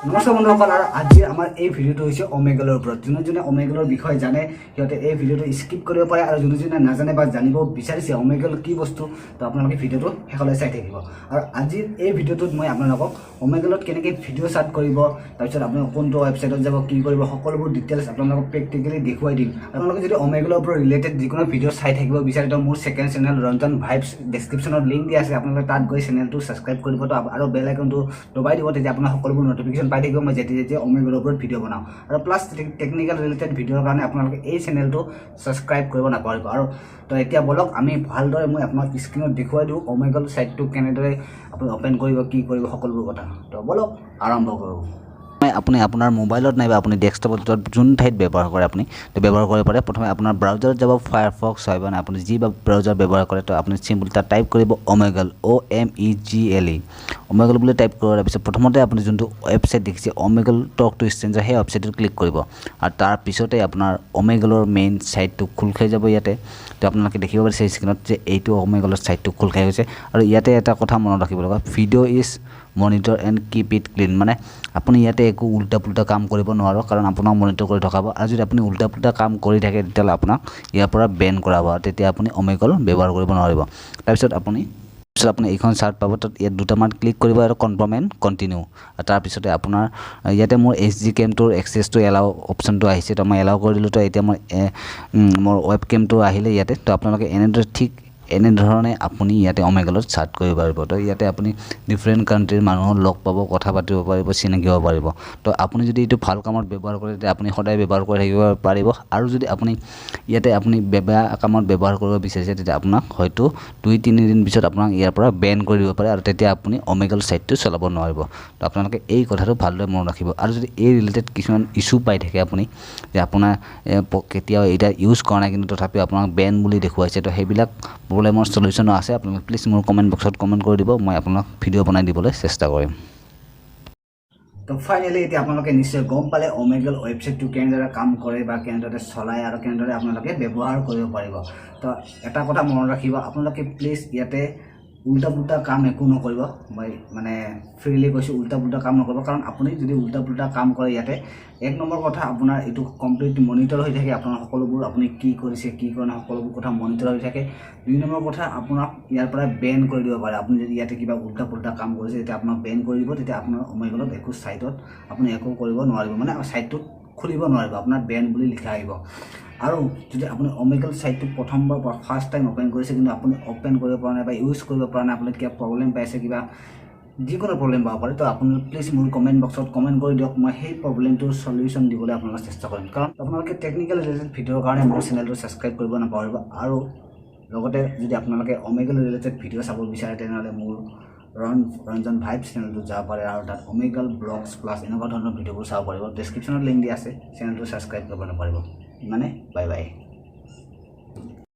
নমস্কাৰ বন্ধুসকল, আৰু আজি আমাৰ এই ভিডিঅ'টো হৈছে অমেগলৰ ওপৰত। যোনে অমেগলৰ বিষয়ে জানে সিহঁতে এই ভিডিঅ'টো স্কিপ কৰিব পাৰে, আৰু যোনে নাজানে বা জানিব বিচাৰিছে অমেগল কি বস্তু, তো আপোনালোকে ভিডিঅ'টো শেষলৈ চাই থাকিব। আৰু আজিৰ এই ভিডিঅ'টোত মই আপোনালোকক অমেগলত কেনেকৈ ভিডিঅ' ষ্টাৰ্ট কৰিব, তাৰপিছত আপুনি কোনটো ৱেবছাইটত যাব, কি কৰিব, সকলোবোৰ ডিটেইলছ আপোনালোকক প্ৰেক্টিকেলি দেখুৱাই দিম। আপোনালোকে যদি অমেগলৰ ওপৰত ৰিলেটেড যিকোনো ভিডিঅ' চাই থাকিব বিচাৰে, তো মোৰ ছেকেণ্ড চেনেল ৰঞ্জন ভাইবছ ডেছক্ৰিপশ্যনত লিংক দিয়া আছে, আপোনালোকে তাত গৈ চেনেলটো ছাবস্ক্ৰাইব কৰিব আৰু বেল আইকনটো দবাই দিব, তেতিয়া আপোনাৰ সকলোবোৰ নটিফিকেশ্যন পাই থাকিব মই যেতিয়া অমেগলৰ ওপৰত ভিডিঅ' বনাওঁ। আৰু প্লাছ টেকনিকেল ৰিলেটেড ভিডিঅ'ৰ কাৰণে আপোনালোকে এই চেনেলটো ছাবস্ক্ৰাইব কৰিব নাপাহৰিব। আৰু তো এতিয়া বলক আমি ভালদৰে মই আপোনাক স্ক্ৰীণত দেখুৱাই দিওঁ অমেগল ছাইটটো কেনেদৰে আপুনি অ'পেন কৰিব, কি কৰিব, সকলোবোৰ কথা। তো বলক আৰম্ভ কৰোঁ। আপুনি আপোনাৰ মোবাইলত নাইবা আপুনি ডেস্কটপত যোন ঠাইত ব্যৱহাৰ কৰে আপুনি ব্যৱহাৰ কৰিব পাৰে। প্ৰথমে আপোনাৰ ব্ৰাউজাৰত যাব, ফায়াৰফক্স হয় মানে আপুনি যি ব্ৰাউজাৰ ব্যৱহাৰ কৰে, তো আপুনি চিম্পল তাত টাইপ কৰিব অমেগল, OMEGLE অমেগল বুলি টাইপ কৰাৰ পিছত প্ৰথমতে আপুনি যোনটো ৱেবছাইট দেখিছে অমেগল টক টু ষ্ট্ৰেঞ্জাৰ, সেই ৱেবছাইটটোত ক্লিক কৰিব। আৰু তাৰপিছতে আপোনাৰ অমেগলৰ মেইন ছাইটটো খোল খাই যাব ইয়াতে। তো আপোনালোকে দেখিব পাৰিছে স্ক্ৰীণত যে এইটো অমেগলৰ ছাইটটো খোল খাই গৈছে। আৰু ইয়াতে এটা কথা মনত ৰাখিব লগা, video' is monitor and keep it clean, মানে আপুনি ইয়াতে একো উল্টা পুল্টা কাম কৰিব নোৱাৰো, কাৰণ আপোনাক মনিটৰ কৰি থকাব। আৰু যদি আপুনি উল্টা পুল্টা কাম কৰি থাকে তেতিয়াহ'লে আপোনাক ইয়াৰ পৰা বেন কৰাব, আৰু তেতিয়া আপুনি অমেগল ব্যৱহাৰ কৰিব নোৱাৰিব। তাৰপিছত আপুনি এইখন চাৰ্ট পাব, তাত ইয়াত দুটামান ক্লিক কৰিব আৰু কনফাৰ্ম এণ্ড কণ্টিনিউ। আৰু তাৰপিছতে আপোনাৰ ইয়াতে মোৰ HD কেমটোৰ এক্সেছটো এলাও অপশ্যনটো আহিছে, তো মই এলাও কৰি দিলোঁ। তো এতিয়া মোৰ ৱেব কেমটো আহিলে ইয়াতে। তো আপোনালোকে এনেধৰণে আপুনি ইয়াতে অমেগলত চাৰ্ট কৰিব পাৰিব। তো ইয়াতে আপুনি ডিফাৰেণ্ট কাণ্ট্ৰিৰ মানুহৰ লগ পাব, কথা পাতিব পাৰিব, চিনাকি হ'ব পাৰিব। তো আপুনি যদি এইটো ভাল কামত ব্যৱহাৰ কৰে তেতিয়া আপুনি সদায় ব্যৱহাৰ কৰি থাকিব পাৰিব। আৰু যদি আপুনি ইয়াতে বেয়া কামত ব্যৱহাৰ কৰিব বিচাৰিছে তেতিয়া আপোনাক হয়তো 2-3 দিন পিছত আপোনাক ইয়াৰ পৰা বেন কৰি দিব পাৰে, আৰু তেতিয়া আপুনি অমেগল ছাইটটো চলাব নোৱাৰিব। তো আপোনালোকে এই কথাটো ভালদৰে মনত ৰাখিব। আৰু যদি এই ৰিলেটেড কিছুমান ইছ্যু পাই থাকে আপুনি, যে আপোনাৰ কেতিয়াও এইটা ইউজ কৰা নাই কিন্তু তথাপিও আপোনাক বেন বুলি দেখুৱাইছে, তো সেইবিলাক প্ৰব্লেমৰ সলিউশ্যনো আছে। আপোনালোকে প্লিজ মোৰ কমেণ্ট বক্সত কমেণ্ট কৰি দিব, মই আপোনাক ভিডিঅ' বনাই দিবলৈ চেষ্টা কৰিম। তো ফাইনেলি এতিয়া আপোনালোকে নিশ্চয় গম পালে অমেগল ৱেবছাইটটো কেনেদৰে কাম কৰে বা কেনেদৰে চলায় আৰু কেনেদৰে আপোনালোকে ব্যৱহাৰ কৰিব পাৰিব। তো এটা কথা মনত ৰাখিব, আপোনালোকে প্লিজ ইয়াতে উল্টা পুল্টা কাম একো নকৰিব। মই মানে ফ্ৰীলি কৈছোঁ, উল্টা পুল্টা কাম নকৰিব, কাৰণ আপুনি যদি উল্টা পুল্টা কাম কৰে ইয়াতে, এক নম্বৰ কথা আপোনাৰ এইটো কমপ্লিট মনিটৰ হৈ থাকে, আপোনাৰ সকলোবোৰ আপুনি কি কৰিছে কি কৰা নাই সকলোবোৰ কথা মনিটৰ হৈ থাকে। 2 নম্বৰ কথা, আপোনাক ইয়াৰ পৰা বেন কৰি দিব পাৰে। আপুনি যদি ইয়াতে কিবা উল্টা পুল্টা কাম কৰিছে তেতিয়া আপোনাক বেন কৰি দিব, তেতিয়া আপোনাৰ অমেগলত একো ছাইটত আপুনি একো কৰিব নোৱাৰিব, মানে ছাইটটোত খুলিব নোৱাৰিব, আপোনাৰ বেন বুলি লিখা আহিব। আৰু যদি আপুনি অমেগল ছাইটটো প্ৰথমবাৰ ফাৰ্ষ্ট টাইম অ'পেন কৰিছে কিন্তু আপুনি অ'পেন কৰিব পৰা নাই বা ইউজ কৰিব পৰা নাই, আপুনি কিবা প্ৰব্লেম পাইছে, কিবা যিকোনো প্ৰব্লেম পাব পাৰে, তো আপুনি প্লিজ মোৰ কমেণ্ট বক্সত কমেণ্ট কৰি দিয়ক, মই সেই প্ৰব্লেমটোৰ সলিউশ্যন দিবলৈ আপোনালোকক চেষ্টা কৰিম। কাৰণ আপোনালোকে টেকনিকেল ৰিলেটেড ভিডিঅ'ৰ কাৰণে মোৰ চেনেলটো ছাবস্ক্ৰাইব কৰিব নাপাহৰিব। আৰু লগতে যদি আপোনালোকে অমেগল ৰিলেটেড ভিডিঅ' চাব বিচাৰে তেনেহ'লে মোৰ ৰঞ্জন ভাইবছ চেনেলটো যাব পাৰে, আৰু তাত অমেগল ব্লগছ প্লাছ এনেকুৱা ধৰণৰ ভিডিঅ'বোৰ চাব পাৰিব। ডেছক্ৰিপশ্যনত লিংক দিয়া আছে, চেনেলটো ছাবস্ক্ৰাইব কৰিব নাপাহৰিব। মানে বাই বাই।